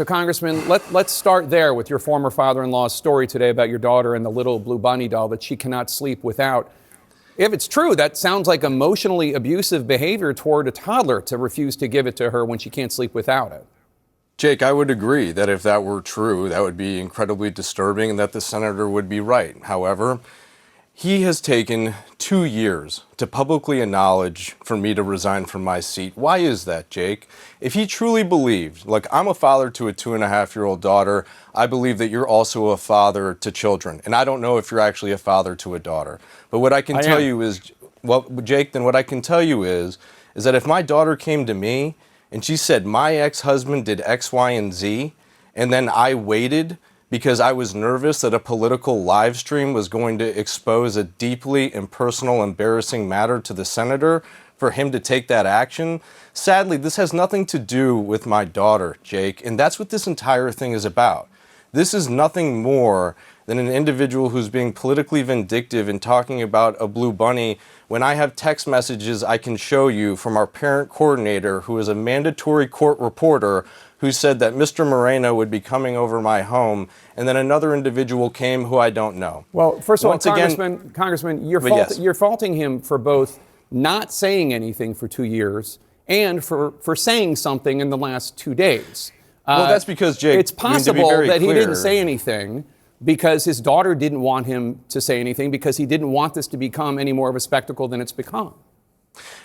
So, Congressman, let's start there with your former father-in-law's story today about your daughter and the little blue bunny doll that she cannot sleep without. If it's true, that sounds like emotionally abusive behavior toward a toddler to refuse to give it to her when she can't sleep without it. Jake, I would agree that if that were true, that would be incredibly disturbing and that the senator would be right. However, he has taken 2 years to publicly acknowledge for me to resign from my seat. Why is that, Jake? If he truly believed, like I'm a father to a 2.5-year-old daughter, I believe that you're also a father to children. And I don't know if you're actually a father to a daughter. But what I can tell you is, well, Jake, then what I can tell you is that if my daughter came to me and she said, my ex-husband did X, Y, and Z, and then I waited because I was nervous that a political live stream was going to expose a deeply impersonal, embarrassing matter to the senator for him to take that action. Sadly, this has nothing to do with my daughter, Jake, and that's what this entire thing is about. This is nothing more than an individual who's being politically vindictive and talking about a blue bunny when I have text messages I can show you from our parent coordinator, who is a mandatory court reporter, who said that Mr. Moreno would be coming over my home, and then another individual came who I don't know. Well, first of all, Congressman, you're faulting him for both not saying anything for 2 years and for saying something in the last 2 days. Well, that's because, Jake, it's possible that he didn't say anything because his daughter didn't want him to say anything because he didn't want this to become any more of a spectacle than it's become.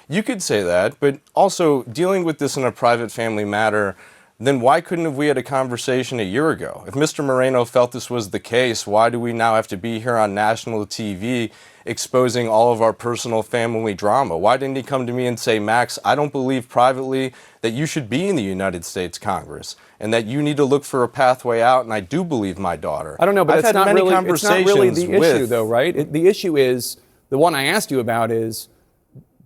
You could say that, but also dealing with this in a private family matter, then why couldn't have we had a conversation a year ago? If Mr. Moreno felt this was the case, why do we now have to be here on national TV exposing all of our personal family drama? Why didn't he come to me and say, Max, I don't believe privately that you should be in the United States Congress and that you need to look for a pathway out, and I do believe my daughter. I don't know, but it's not really the issue, though, right? The issue is, the one I asked you about is,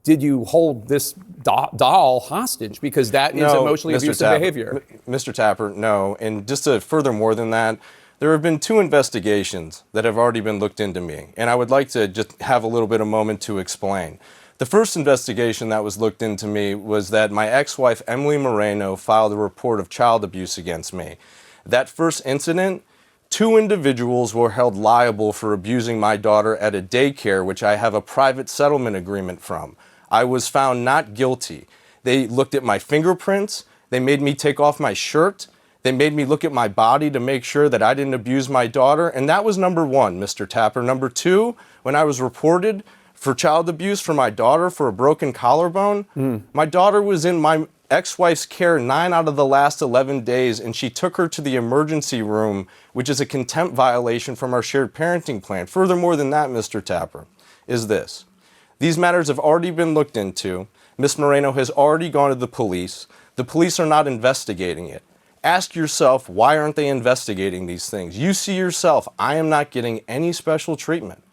did you hold this doll hostage? Because that is emotionally abusive behavior. Mr. Tapper, no. And just to further more than that, there have been 2 investigations that have already been looked into me, and I would like to just have a little bit of moment to explain. The first investigation that was looked into me was that my ex-wife, Emily Moreno, filed a report of child abuse against me. That first incident, 2 individuals were held liable for abusing my daughter at a daycare, which I have a private settlement agreement from. I was found not guilty. They looked at my fingerprints. They made me take off my shirt. They made me look at my body to make sure that I didn't abuse my daughter. And that was number 1, Mr. Tapper. Number 2, when I was reported for child abuse for my daughter for a broken collarbone, my daughter was in my ex-wife's care 9 out of the last 11 days, and she took her to the emergency room, which is a contempt violation from our shared parenting plan. Furthermore than that, Mr. Tapper, is this. These matters have already been looked into. Ms. Moreno has already gone to the police. The police are not investigating it. Ask yourself, why aren't they investigating these things? You see yourself, I am not getting any special treatment.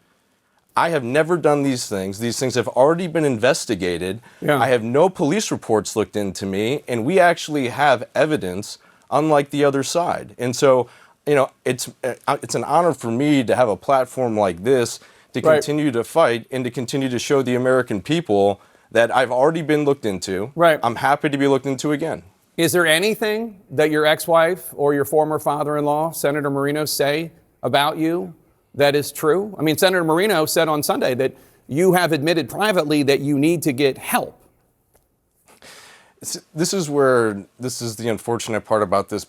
I have never done these things. These things have already been investigated. Yeah. I have no police reports looked into me, and we actually have evidence, unlike the other side. And so, you know, it's an honor for me to have a platform like this to continue to fight and to continue to show the American people that I've already been looked into. Right. I'm happy to be looked into again. Is there anything that your ex-wife or your former father-in-law, Senator Moreno, say about you that is true? I mean, Senator Moreno said on Sunday that you have admitted privately that you need to get help. This is the unfortunate part about this.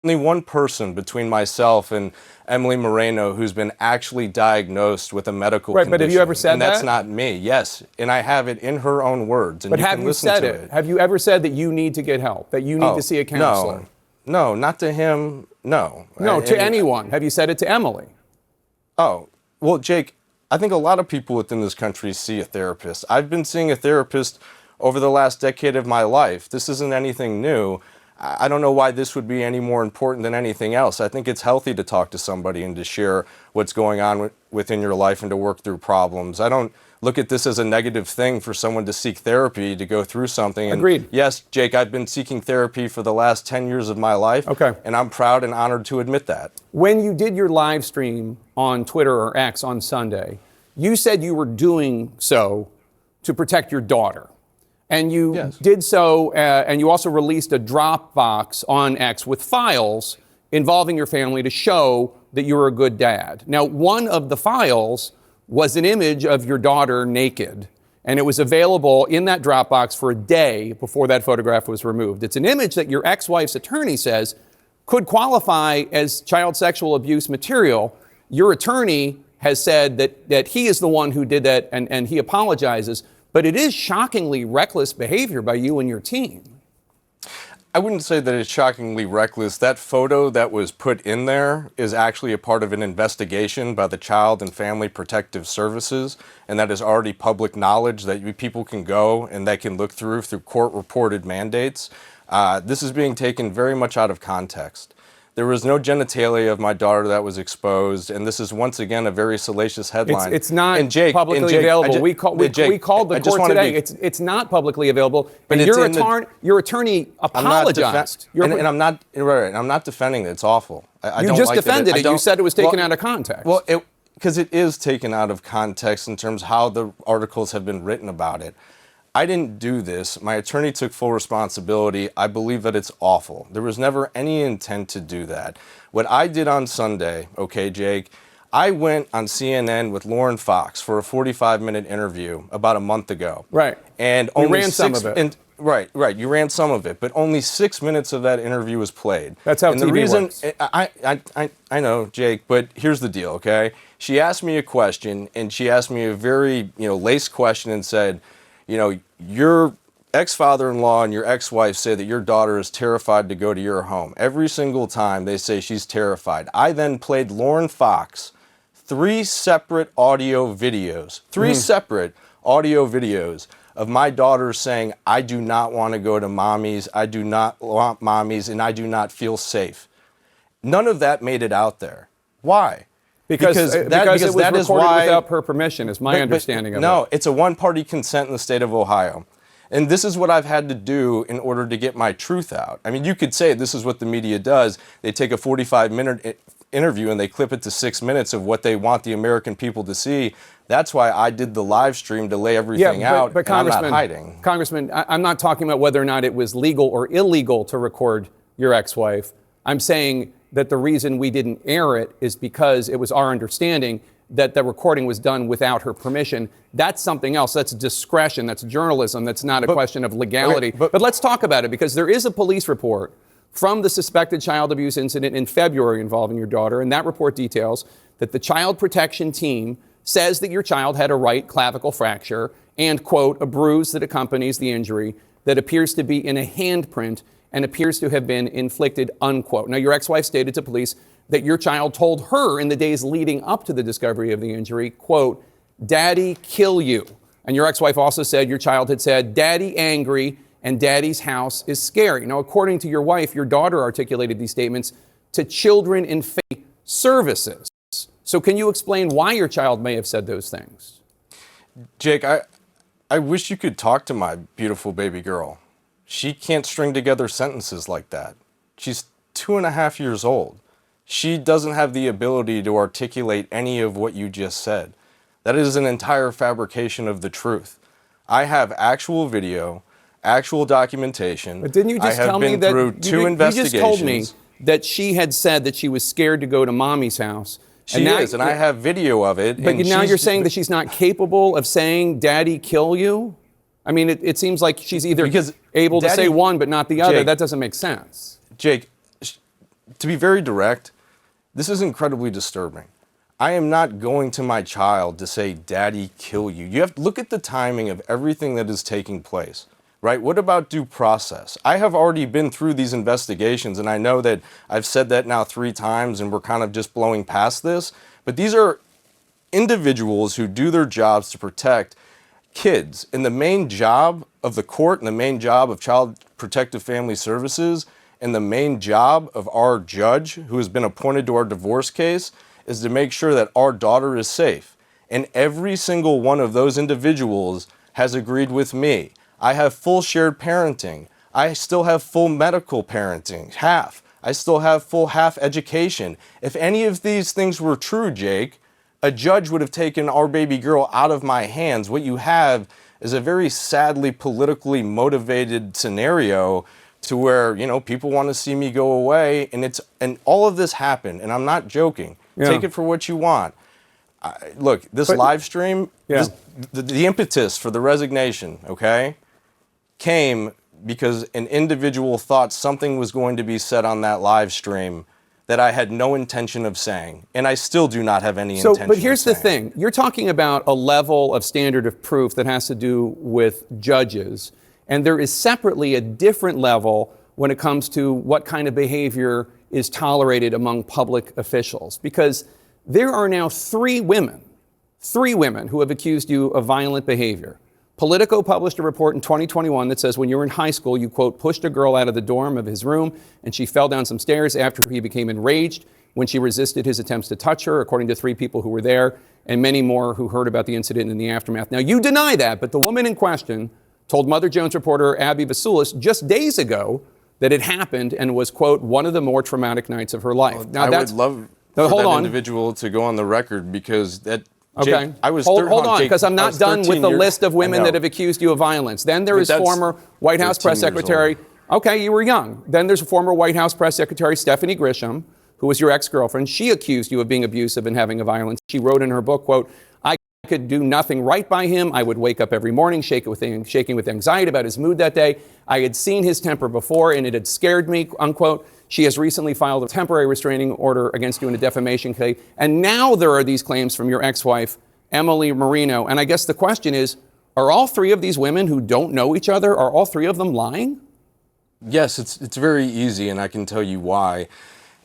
Only one person between myself and Emily Moreno who's been actually diagnosed with a medical condition. But have you ever said that? And that's not me, yes. And I have it in her own words. And but have you said it? Have you ever said that you need to get help, that you need to see a counselor? No, not to him, no. No, to anyone. Have you said it to Emily? Oh, well, Jake, I think a lot of people within this country see a therapist. I've been seeing a therapist over the last decade of my life. This isn't anything new. I don't know why this would be any more important than anything else. I think it's healthy to talk to somebody and to share what's going on within your life and to work through problems. I don't look at this as a negative thing for someone to seek therapy, to go through something. Agreed. And yes, Jake, I've been seeking therapy for the last 10 years of my life. Okay. And I'm proud and honored to admit that. When you did your live stream on Twitter or X on Sunday, you said you were doing so to protect your daughter. And you Yes. did so, and you also released a Dropbox on X with files involving your family to show that you were a good dad. Now, one of the files was an image of your daughter naked, and it was available in that Dropbox for a day before that photograph was removed. It's an image that your ex-wife's attorney says could qualify as child sexual abuse material. Your attorney has said that he is the one who did that, and he apologizes, but it is shockingly reckless behavior by you and your team. I wouldn't say that it's shockingly reckless. That photo that was put in there is actually a part of an investigation by the Child and Family Protective Services, and that is already public knowledge that people can go and they can look through court-reported mandates. This is being taken very much out of context. There was no genitalia of my daughter that was exposed, and this is once again a very salacious headline. It's not and Jake, publicly available. We called the court today. It's not publicly available. But and your attorney apologized. I'm not defending it. It's awful. I you don't just like defended it. You said it was taken out of context. Well, because it is taken out of context in terms of how the articles have been written about it. I didn't do this. My attorney took full responsibility. I believe that it's awful. There was never any intent to do that. What I did on Sunday, okay, Jake, I went on CNN with Lauren Fox for a 45-minute interview about a month ago. Right. And you ran some of it. Right. You ran some of it, but only 6 minutes of that interview was played. That's how and TV the reason, works. I know, Jake, but here's the deal, okay? She asked me a question, and she asked me a very, laced question and said, your ex-father-in-law and your ex-wife say that your daughter is terrified to go to your home. Every single time they say she's terrified. I then played Lauren Fox 3 separate audio videos, separate audio videos of my daughter saying, I do not want to go to mommy's, I do not want mommy's, and I do not feel safe. None of that made it out there. Why? Because it was recorded without her permission, is my understanding of it. No, it's a one-party consent in the state of Ohio. And this is what I've had to do in order to get my truth out. I mean, you could say this is what the media does. They take a 45-minute interview and they clip it to 6 minutes of what they want the American people to see. That's why I did the live stream to lay everything out, but and I'm not hiding. Congressman, I'm not talking about whether or not it was legal or illegal to record your ex-wife. I'm saying that the reason we didn't air it is because it was our understanding that the recording was done without her permission. That's something else. That's discretion. That's journalism. That's not a question of legality. Okay, but let's talk about it, because there is a police report from the suspected child abuse incident in February involving your daughter, and that report details that the child protection team says that your child had a right clavicle fracture and, quote, a bruise that accompanies the injury that appears to be in a handprint and appears to have been inflicted, unquote. Now, your ex-wife stated to police that your child told her in the days leading up to the discovery of the injury, quote, Daddy, kill you. And your ex-wife also said your child had said, Daddy angry and Daddy's house is scary. Now, according to your wife, your daughter articulated these statements to Children in Faith Services. So can you explain why your child may have said those things? Jake, I wish you could talk to my beautiful baby girl. She can't string together sentences like that. She's 2.5 years old. She doesn't have the ability to articulate any of what you just said. That is an entire fabrication of the truth. I have actual video, actual documentation. But didn't you just tell me that through two investigations. You just told me that she had said that she was scared to go to mommy's house. She is, and I have video of it. But now you're saying that she's not capable of saying, Daddy, kill you? I mean, it seems like she's either able to say one but not the other. Jake, that doesn't make sense. Jake, to be very direct, this is incredibly disturbing. I am not going to my child to say, Daddy, kill you. You have to look at the timing of everything that is taking place, right? What about due process? I have already been through these investigations, and I know that I've said that now 3 times, and we're kind of just blowing past this. But these are individuals who do their jobs to protect kids. And the main job of the court and the main job of Child Protective Family Services and the main job of our judge who has been appointed to our divorce case is to make sure that our daughter is safe. And every single one of those individuals has agreed with me. I have full shared parenting. I still have full medical parenting, half. I still have full half education. If any of these things were true, Jake, a judge would have taken our baby girl out of my hands. What you have is a very sadly politically motivated scenario to where, people want to see me go away. And all of this happened, and I'm not joking. Yeah. Take it for what you want. Look, this live stream, Yeah. the impetus for the resignation, okay, came because an individual thought something was going to be said on that live stream that I had no intention of saying, and I still do not have any intention But here's of the saying. thing. You're talking about a level of standard of proof that has to do with judges, and there is separately a different level when it comes to what kind of behavior is tolerated among public officials. Because there are now three women who have accused you of violent behavior. Politico published a report in 2021 that says when you were in high school, you, quote, pushed a girl out of the dorm of his room and she fell down some stairs after he became enraged when she resisted his attempts to touch her, according to three people who were there and many more who heard about the incident in the aftermath. Now, you deny that, but the woman in question told Mother Jones reporter Abby Vasulis just days ago that it happened and was, quote, one of the more traumatic nights of her life. Now, I would love for hold that on. individual to go on the record because that. Okay. Jake, I was hold on, Jake, because I'm not done with 13 the years- list of women I know. that have accused you of violence. Then there But is that's former White House 13 press years secretary. Okay, you were young. Then there's a former White House press secretary, Stephanie Grisham, who was your ex-girlfriend. She accused you of being abusive and having a violence. She wrote in her book, quote, I could do nothing right by him. I would wake up every morning shaking with anxiety about his mood that day. I had seen his temper before and it had scared me, unquote. She has recently filed a temporary restraining order against you in a defamation case. And now there are these claims from your ex-wife, Emily Marino. And I guess the question is, are all three of these women who don't know each other, are all three of them lying? Yes, it's very easy, and I can tell you why.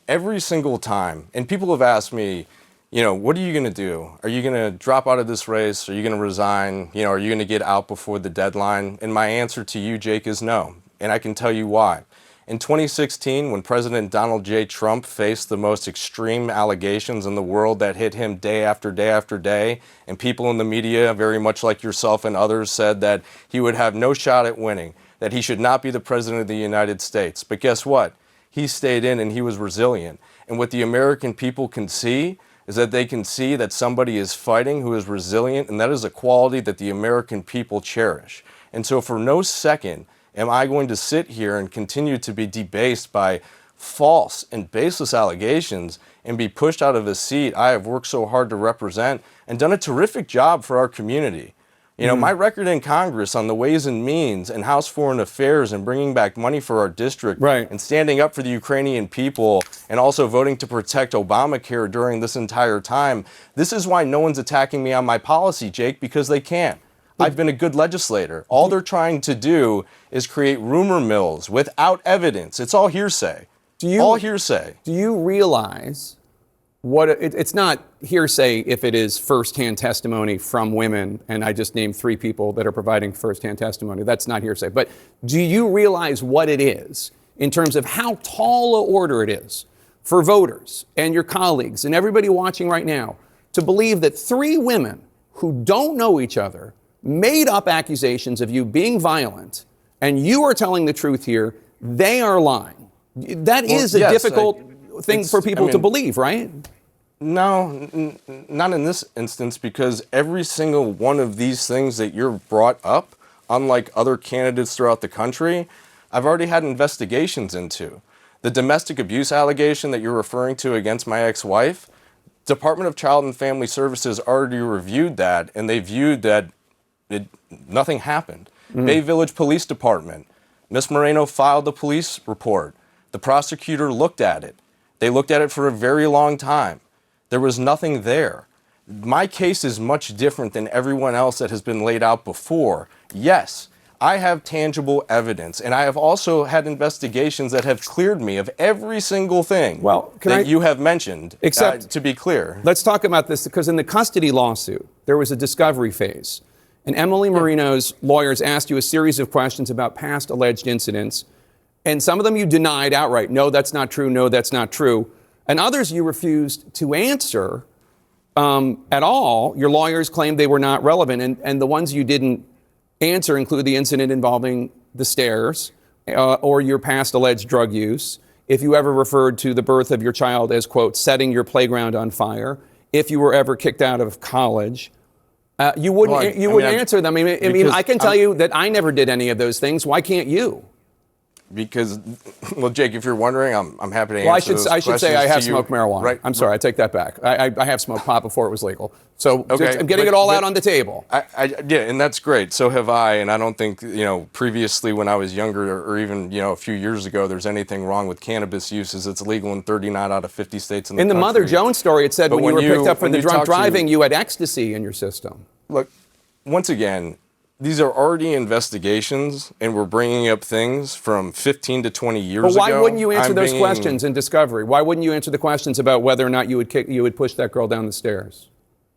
Every single time, and people have asked me, what are you going to do? Are you going to drop out of this race? Are you going to resign? Are you going to get out before the deadline? And my answer to you, Jake, is no. And I can tell you why. In 2016, when President Donald J. Trump faced the most extreme allegations in the world that hit him day after day after day, and people in the media, very much like yourself and others, said that he would have no shot at winning, that he should not be the President of the United States. But guess what? He stayed in and he was resilient. And what the American people can see is that they can see that somebody is fighting who is resilient, and that is a quality that the American people cherish. And so for no second am I going to sit here and continue to be debased by false and baseless allegations and be pushed out of a seat I have worked so hard to represent and done a terrific job for our community. My record in Congress on the Ways and Means and House Foreign Affairs and bringing back money for our district Right. and standing up for the Ukrainian people and also voting to protect Obamacare during this entire time. This is why no one's attacking me on my policy, Jake, because they can't. I've been a good legislator. All they're trying to do is create rumor mills without evidence. It's all hearsay. All hearsay. Do you realize it's not hearsay if it is firsthand testimony from women, and I just named three people that are providing firsthand testimony. That's not hearsay. But do you realize what it is in terms of how tall a order it is for voters and your colleagues and everybody watching right now to believe that three women who don't know each other made up accusations of you being violent, and you are telling the truth here, they are lying? That is a difficult thing for people to believe, right? No, not in this instance, because every single one of these things that you're brought up, unlike other candidates throughout the country, I've already had investigations into. The domestic abuse allegation that you're referring to against my ex-wife, Department of Child and Family Services already reviewed that, and they viewed that nothing happened. Bay Village Police Department, Ms. Moreno filed the police report. The prosecutor looked at it. They looked at it for a very long time. There was nothing there. My case is much different than everyone else that has been laid out before. Yes, I have tangible evidence, and I have also had investigations that have cleared me of every single thing you have mentioned, Except, to be clear. Let's talk about this, because in the custody lawsuit, there was a discovery phase. And Emily Marino's lawyers asked you a series of questions about past alleged incidents. And some of them you denied outright. No, that's not true. No, that's not true. And others you refused to answer at all. Your lawyers claimed they were not relevant. And the ones you didn't answer include the incident involving the stairs or your past alleged drug use. If you ever referred to the birth of your child as, quote, setting your playground on fire. If you were ever kicked out of college. You wouldn't. Well, You wouldn't answer them. I mean, because I can tell you that I never did any of those things. Why can't you? Because, well, Jake, if you're wondering, I'm happy to answer Well, those I should say I questions have to you. smoked marijuana. Right. I'm sorry, I take that back. I have smoked pot before it was legal. So Okay, I'm getting but- it all but- out on the table. Yeah, and that's great. So have I, and I don't think, previously when I was younger or even, a few years ago, there's anything wrong with cannabis uses. It's legal in 39 out of 50 states in the In the country. Mother Jones story, it said But when you were picked up for when the you drunk talk to- driving, you had ecstasy in your system. Look, once again, these are already investigations, and we're bringing up things from 15 to 20 years But why ago. wouldn't you answer I'm those being- questions in discovery? Why wouldn't you answer the questions about whether or not you would push that girl down the stairs?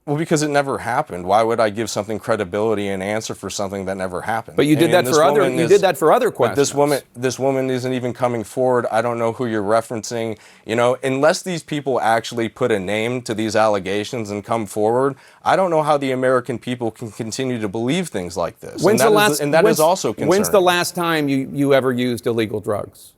Well, because it never happened. Why would I give something credibility and answer for something that never happened? But you did that this for other. woman You is- did that for other But questions. this woman isn't even coming forward. I don't know who you're referencing. Unless these people actually put a name to these allegations and come forward, I don't know how the American people can continue to believe things like this. When's and the that last? is, and that when's- is also concerning. When's the last time you ever used illegal drugs?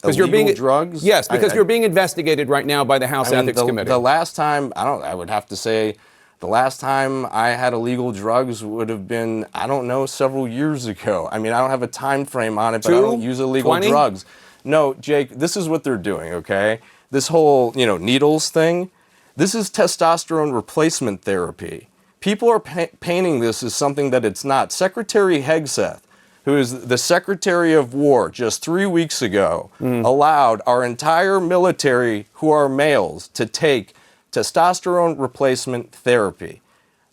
Illegal drugs? Yes, because you're being investigated right now by the House Ethics Committee. The last time, I would have to say, the last time I had illegal drugs would have been, I don't know, several years ago. I mean, I don't have a time frame on it, but I don't use illegal 20? drugs. No, Jake, this is what they're doing, okay? This whole, needles thing, this is testosterone replacement therapy. People are painting this as something that it's not. Secretary Hegseth, who is the Secretary of War just 3 weeks ago, allowed our entire military, who are males, to take testosterone replacement therapy.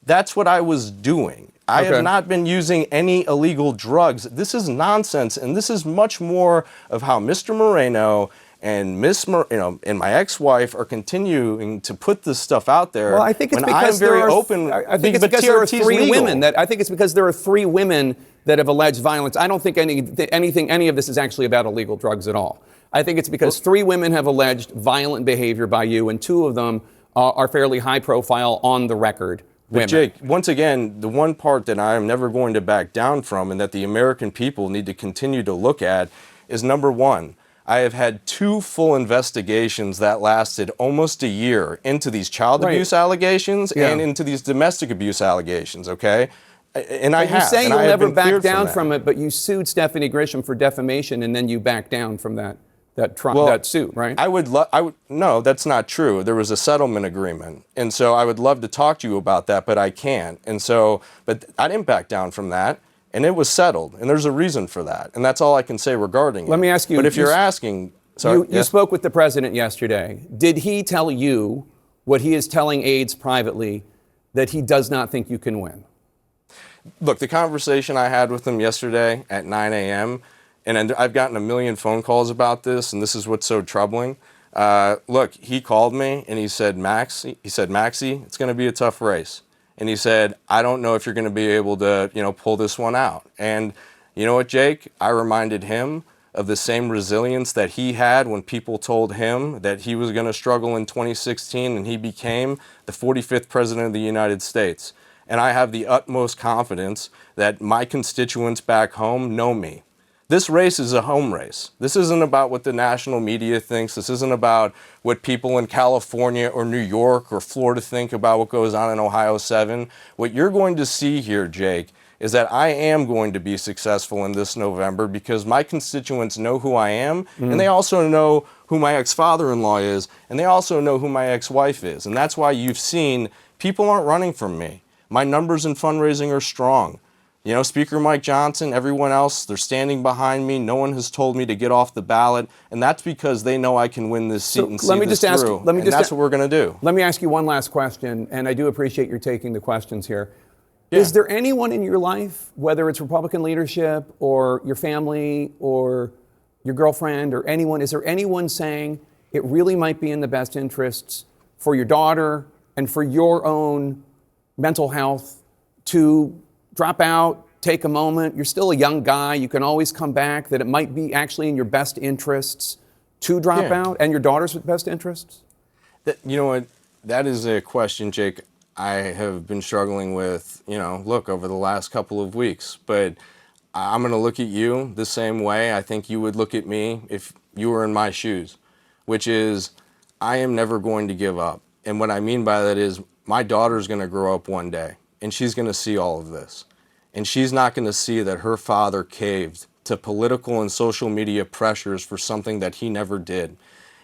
That's what I was doing. I Okay. have not been using any illegal drugs. This is nonsense, and this is much more of how Mr. Moreno and and my ex-wife are continuing to put this stuff out there. Well, I think it's when because I'm very there are, open. I think it's but because there are TRT is three legal. women that I think it's because there are three women that have alleged violence. I don't think any of this is actually about illegal drugs at all. I think it's because three women have alleged violent behavior by you, and two of them are fairly high profile on the record women. But Jake, once again, the one part that I am never going to back down from and that the American people need to continue to look at is number one, I have had 2 full investigations that lasted almost a year into these child abuse allegations and into these domestic abuse allegations, okay? And I But have. you say and you'll I have never been back cleared down that. from it, but you sued Stephanie Grisham for defamation, and then you backed down from that suit, right? No, that's not true. There was a settlement agreement. And so I would love to talk to you about that, but I can't. And so, but I didn't back down from that. And it was settled. And there's a reason for that. And that's all I can say regarding it. Let me ask you. But if you're asking, sorry. You spoke with the president yesterday. Did he tell you what he is telling aides privately, that he does not think you can win? Look, the conversation I had with him yesterday at 9 a.m., and I've gotten a million phone calls about this, and this is what's so troubling. Look, he called me and he said, Maxie, it's going to be a tough race. And he said, I don't know if you're going to be able to, pull this one out. And you know what, Jake? I reminded him of the same resilience that he had when people told him that he was going to struggle in 2016 and he became the 45th president of the United States. And I have the utmost confidence that my constituents back home know me. This race is a home race. This isn't about what the national media thinks. This isn't about what people in California or New York or Florida think about what goes on in Ohio 7. What you're going to see here, Jake, is that I am going to be successful in this November because my constituents know who I am, and they also know who my ex-father-in-law is, and they also know who my ex-wife is. And that's why you've seen people aren't running from me. My numbers in fundraising are strong. Speaker Mike Johnson, everyone else, they're standing behind me. No one has told me to get off the ballot, and that's because they know I can win this seat and see this through. And that's what we're going to do. Let me ask you one last question, and I do appreciate your taking the questions here. Yeah. Is there anyone in your life, whether it's Republican leadership or your family or your girlfriend or anyone, is there anyone saying it really might be in the best interests for your daughter and for your own mental health to drop out, take a moment? You're still a young guy. You can always come back, that it might be actually in your best interests to drop out and your daughter's best interests? You know what? That is a question, Jake, I have been struggling with, over the last couple of weeks. But I'm going to look at you the same way I think you would look at me if you were in my shoes, which is I am never going to give up. And what I mean by that is my daughter's going to grow up one day. and she's going to see all of this. And she's not going to see that her father caved to political and social media pressures for something that he never did.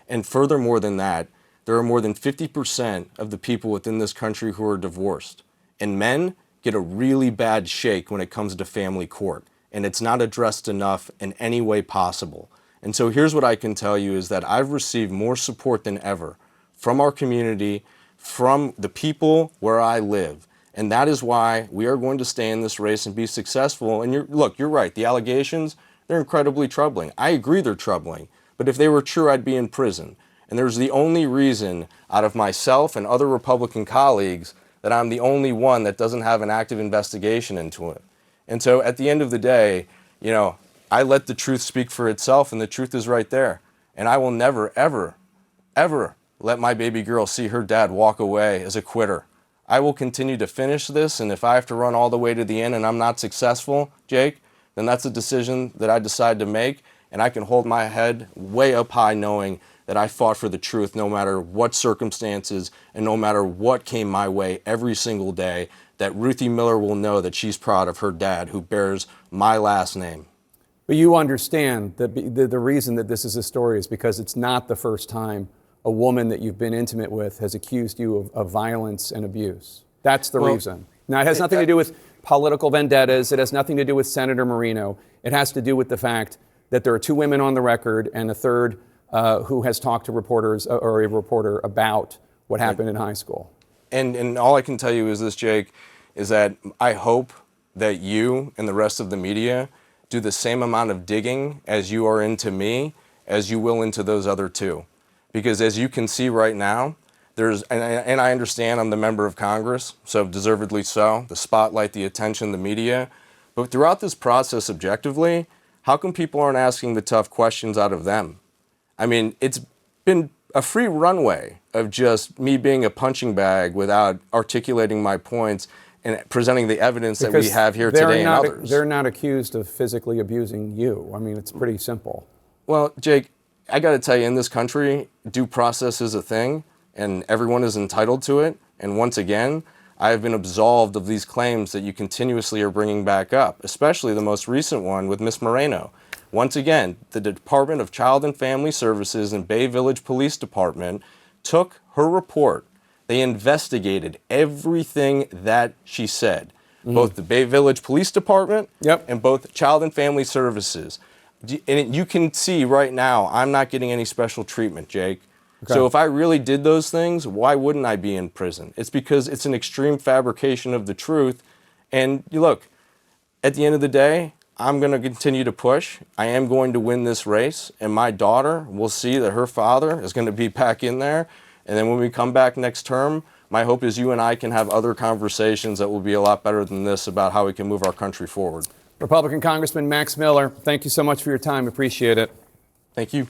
And furthermore than that, there are more than 50% of the people within this country who are divorced. And men get a really bad shake when it comes to family court. And it's not addressed enough in any way possible. And so here's what I can tell you is that I've received more support than ever from our community, from the people where I live. And that is why we are going to stay in this race and be successful. And you're right, the allegations, they're incredibly troubling. I agree they're troubling, but if they were true, I'd be in prison. And there's the only reason out of myself and other Republican colleagues that I'm the only one that doesn't have an active investigation into it. And so at the end of the day, I let the truth speak for itself, and the truth is right there. And I will never, ever, ever let my baby girl see her dad walk away as a quitter. I will continue to finish this, and if I have to run all the way to the end and I'm not successful, Jake, then that's a decision that I decide to make, and I can hold my head way up high knowing that I fought for the truth no matter what circumstances and no matter what came my way every single day, that Ruthie Miller will know that she's proud of her dad who bears my last name. But you understand that the reason that this is a story is because it's not the first time a woman that you've been intimate with has accused you of violence and abuse. That's the reason. Now, it has nothing to do with political vendettas. It has nothing to do with Senator Marino. It has to do with the fact that there are two women on the record and a third who has talked to reporters or a reporter about what happened in high school. And all I can tell you is this, Jake, is that I hope that you and the rest of the media do the same amount of digging as you are into me as you will into those other two. Because as you can see right now, and I understand I'm the member of Congress, so deservedly so, the spotlight, the attention, the media. But throughout this process objectively, how come people aren't asking the tough questions out of them? I mean, it's been a free runway of just me being a punching bag without articulating my points and presenting the evidence that we have here today and others. They're not accused of physically abusing you. I mean, it's pretty simple. Well, Jake, I got to tell you, in this country, due process is a thing, and everyone is entitled to it. And once again, I have been absolved of these claims that you continuously are bringing back up, especially the most recent one with Miss Moreno. Once again, the Department of Child and Family Services and Bay Village Police Department took her report. They investigated everything that she said, both the Bay Village Police Department and both Child and Family Services. And you can see right now, I'm not getting any special treatment, Jake. Okay. So if I really did those things, why wouldn't I be in prison? It's because it's an extreme fabrication of the truth. And you look, at the end of the day, I'm going to continue to push. I am going to win this race. And my daughter will see that her father is going to be back in there. And then when we come back next term, my hope is you and I can have other conversations that will be a lot better than this about how we can move our country forward. Republican Congressman Max Miller, thank you so much for your time. Appreciate it. Thank you.